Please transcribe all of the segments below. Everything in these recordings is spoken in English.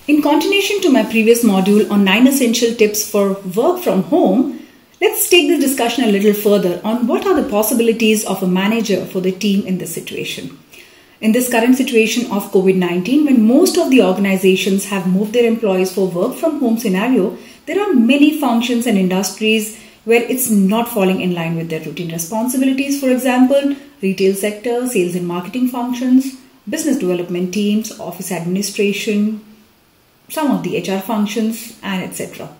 In continuation to my previous module on 9 essential tips for work from home, let's take this discussion a little further on what are the possibilities of a manager for the team in this situation. In this current situation of COVID-19, when most of the organizations have moved their employees for work from home scenario, there are many functions and industries where it's not falling in line with their routine responsibilities. For example, retail sector, sales and marketing functions, business development teams, office administration, some of the HR functions, and etc.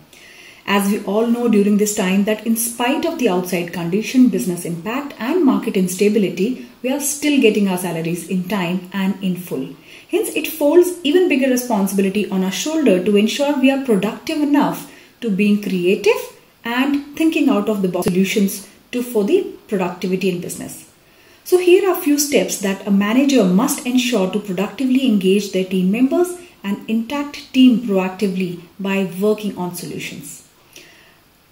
As we all know during this time that in spite of the outside condition, business impact and market instability, we are still getting our salaries in time and in full. Hence, it falls even bigger responsibility on our shoulder to ensure we are productive enough to being creative and thinking out of the box solutions for the productivity in business. So here are a few steps that a manager must ensure to productively engage their team members and intact team proactively by working on solutions.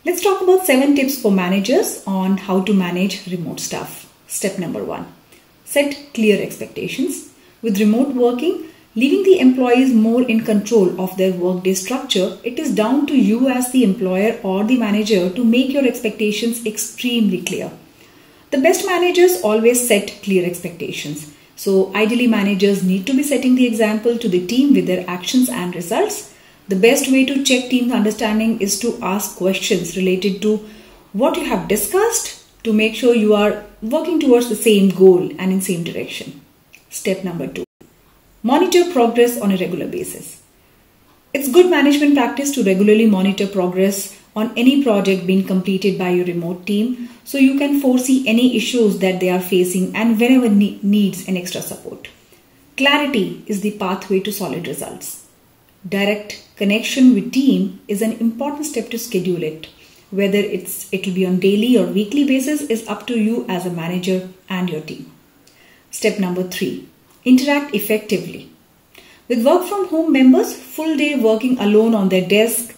Let's talk about 7 tips for managers on how to manage remote staff. Step number 1. Set clear expectations. With remote working, leaving the employees more in control of their workday structure, it is down to you as the employer or the manager to make your expectations extremely clear. The best managers always set clear expectations. So ideally, managers need to be setting the example to the team with their actions and results. The best way to check team understanding is to ask questions related to what you have discussed to make sure you are working towards the same goal and in same direction. Step number 2. Monitor progress on a regular basis. It's good management practice to regularly monitor progress on any project being completed by your remote team so you can foresee any issues that they are facing and whenever needs an extra support. Clarity is the pathway to solid results. Direct connection with team is an important step to schedule it. Whether it'll be on daily or weekly basis is up to you as a manager and your team. Step number 3. Interact effectively. With work from home members full day working alone on their desk,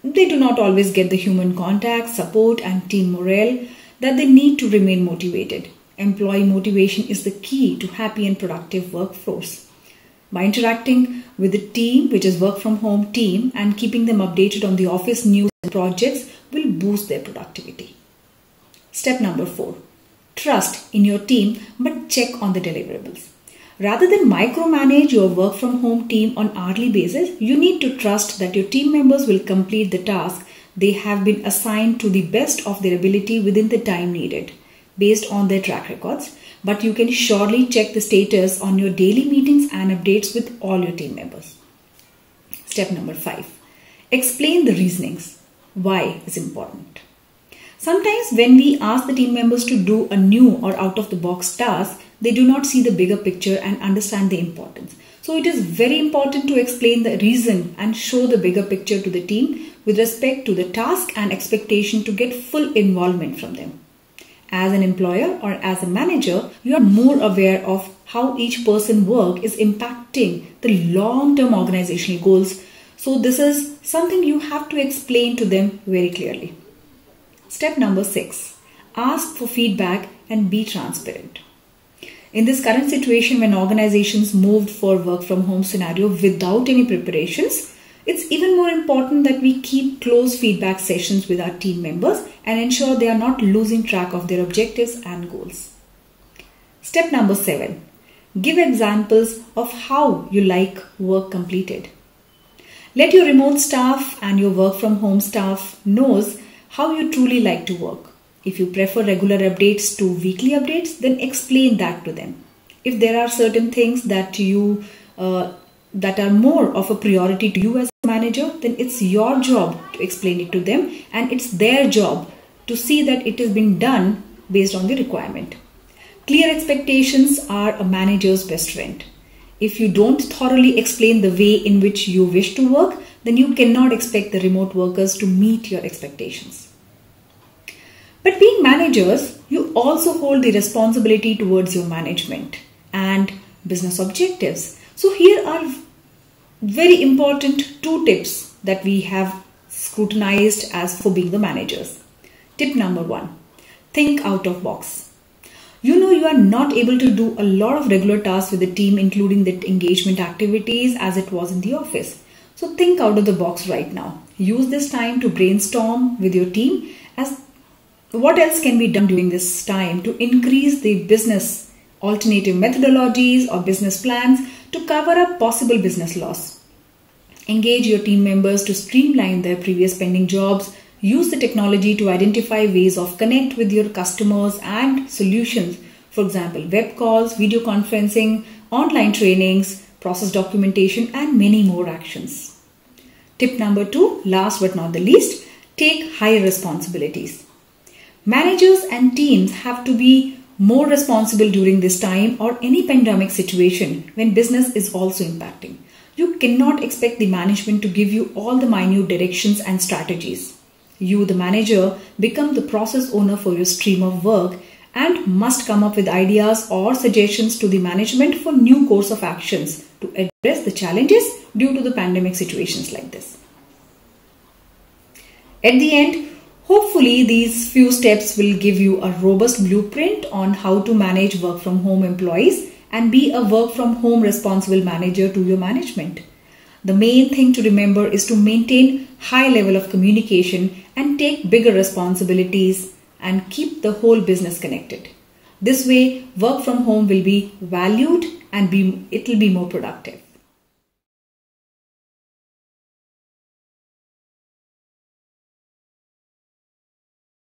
they do not always get the human contact, support and team morale that they need to remain motivated. Employee motivation is the key to happy and productive workforce. By interacting with the team, which is work from home team, and keeping them updated on the office news and projects will boost their productivity. Step number 4. Trust in your team but check on the deliverables. Rather than micromanage your work from home team on hourly basis, you need to trust that your team members will complete the task they have been assigned to the best of their ability within the time needed, based on their track records. But you can surely check the status on your daily meetings and updates with all your team members. Step number 5. Explain the reasonings. Why is important. Sometimes when we ask the team members to do a new or out of the box task, they do not see the bigger picture and understand the importance. So it is very important to explain the reason and show the bigger picture to the team with respect to the task and expectation to get full involvement from them. As an employer or as a manager, you are more aware of how each person's work is impacting the long-term organizational goals. So this is something you have to explain to them very clearly. Step number 6. Ask for feedback and be transparent. In this current situation when organizations moved for work from home scenario without any preparations, it's even more important that we keep close feedback sessions with our team members and ensure they are not losing track of their objectives and goals. Step number 7. Give examples of how you like work completed. Let your remote staff and your work from home staff knows how you truly like to work. If you prefer regular updates to weekly updates, then explain that to them. If there are certain things that that are more of a priority to you as a manager, then it's your job to explain it to them and it's their job to see that it is being done based on the requirement. Clear expectations are a manager's best friend. If you don't thoroughly explain the way in which you wish to work, then you cannot expect the remote workers to meet your expectations. But being managers, you also hold the responsibility towards your management and business objectives. So here are very important 2 tips that we have scrutinized as for being the managers. Tip number 1. Think out of box. You know you are not able to do a lot of regular tasks with the team, including the engagement activities as it was in the office. So think out of the box right now. Use this time to brainstorm with your team as what else can be done during this time to increase the business alternative methodologies or business plans to cover up possible business loss. Engage your team members to streamline their previous pending jobs. Use the technology to identify ways of connect with your customers and solutions. For example, web calls, video conferencing, online trainings, process documentation, and many more actions. Tip number 2, last but not the least, take higher responsibilities. Managers and teams have to be more responsible during this time or any pandemic situation when business is also impacting. You cannot expect the management to give you all the minute directions and strategies. You, the manager, become the process owner for your stream of work and must come up with ideas or suggestions to the management for new course of actions to address the challenges due to the pandemic situations like this. At the end, hopefully these few steps will give you a robust blueprint on how to manage work from home employees and be a work from home responsible manager to your management. The main thing to remember is to maintain high level of communication and take bigger responsibilities and keep the whole business connected. This way, work from home will be valued and it will be more productive.